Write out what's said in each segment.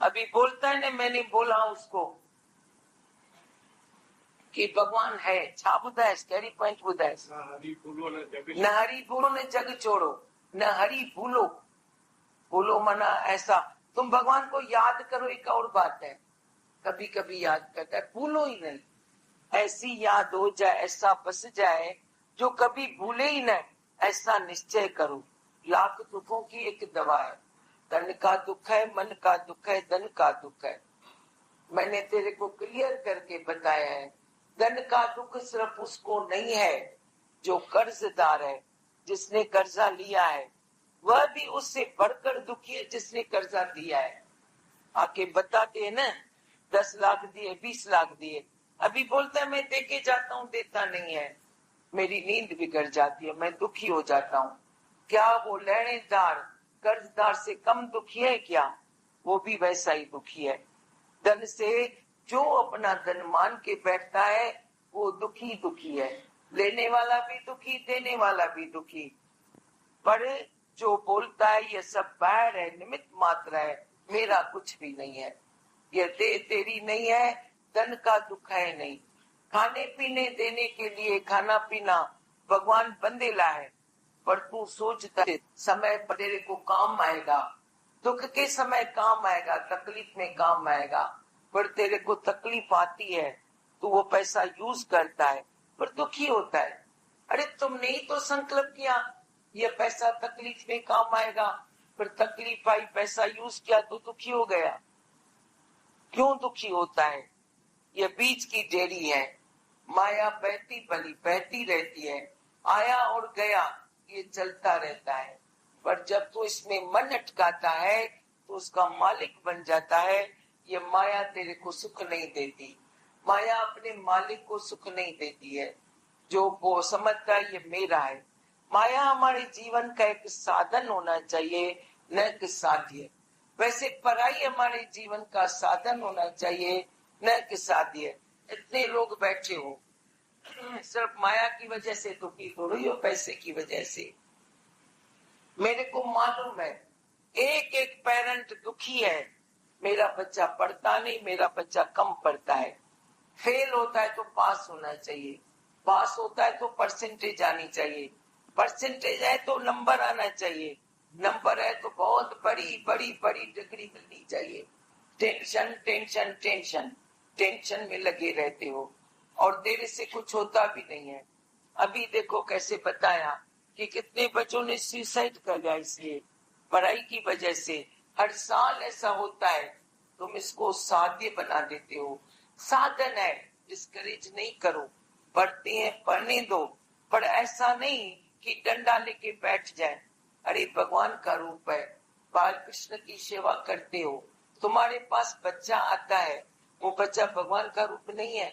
अभी बोलता है ना, मैंने बोला उसको कि भगवान है, छा ॿुधायसि कहिड़ी पॉइंट ॿुधायसि? न हरी भूलो ने जग छोड़ो, न हरी भूलो। भूलो माना ऐसा, तुम भगवान को याद करो एक और बात है, कभी कभी याद करता है, भूलो ही नहीं। ऐसी याद हो जाए, ऐसा बस जाए जो कभी भूले ही न, ऐसा निश्चय करो। लाख दुखों की एक दवा है। तन का दुख है, मन का दुख है, धन का दुख है। मैंने तेरे को क्लियर करके बताया है, धन का दुख सिर्फ उसको नहीं है जो कर्जदार है, जिसने कर्जा लिया है। वह भी उससे बढ़कर दुखी है जिसने कर्जा दिया है। आके बताते हैं ना, 10 लाख दिए, 20 लाख दिए, अभी बोलता है मैं देके जाता हूँ, देता नहीं है, मेरी नींद बिगड़ जाती है, मैं दुखी हो जाता हूँ। क्या वो लेनेदार कर्जदार से कम दुखी है क्या? वो भी वैसा ही दुखी है। धन से जो अपना धन मान के बैठता है वो दुखी दुखी है। लेने वाला भी दुखी, देने वाला भी दुखी। पर जो बोलता है ये सब बैर है, निमित्त मात्र है, मेरा कुछ भी नहीं है, ये दे तेरी नहीं है, धन का दुख है नहीं। खाने पीने देने के लिए खाना पीना भगवान बंदेला है, पर तू सोचता है समय पर तेरे को काम आएगा, दुख के समय काम आएगा, तकलीफ में काम आएगा, पर तेरे को तकलीफ आती है तो वो पैसा यूज करता है पर दुखी होता है। अरे तुमने ही तो संकल्प किया ये पैसा तकलीफ में काम आएगा, पर तकलीफ आई, पैसा यूज किया तो दुखी हो गया। क्यों दुखी होता है? ये बीच की डेरी है, माया बहती भली बहती रहती है, आया और गया ये चलता रहता है। पर जब तो इसमें मन अटकाता है तो उसका मालिक बन जाता है। ये माया तेरे को सुख नहीं देती, माया अपने मालिक को सुख नहीं देती है। जो वो समझता है ये मेरा है। माया हमारे जीवन का एक साधन होना चाहिए, न कि साध्य। वैसे पराई हमारे जीवन का साधन होना चाहिए, न कि साध्य। इतने लोग बैठे हो सिर्फ माया की वजह से दुखी थोड़ी हो, पैसे की वजह से। मेरे को मालूम है एक एक पेरेंट दुखी है, मेरा बच्चा पढ़ता नहीं, मेरा बच्चा कम पढ़ता है। फेल होता है तो पास होना चाहिए, पास होता है तो परसेंटेज आनी चाहिए, परसेंटेज है तो नंबर आना चाहिए, नंबर है तो बहुत बड़ी बड़ी बड़ी डिग्री मिलनी चाहिए। टेंशन टेंशन टेंशन टेंशन में लगे रहते हो और देर से कुछ होता भी नहीं है। अभी देखो कैसे बताया कि कितने बच्चों ने सुसाइड कर लिया इसलिए, पढ़ाई की वजह से। हर साल ऐसा होता है, तुम इसको साध्य बना देते हो। साधन है, डिस्करेज नहीं करो, पढ़ते हैं पढ़ने दो, पर ऐसा नहीं कि डंडा लेके बैठ जाए। अरे भगवान का रूप है, बाल कृष्ण की सेवा करते हो, तुम्हारे पास बच्चा आता है, वो बच्चा भगवान का रूप नहीं है?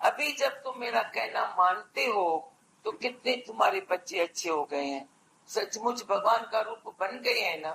अभी जब तुम मेरा कहना मानते हो तो कितने तुम्हारे बच्चे अच्छे हो गए हैं, सचमुच भगवान का रूप बन गए हैं ना।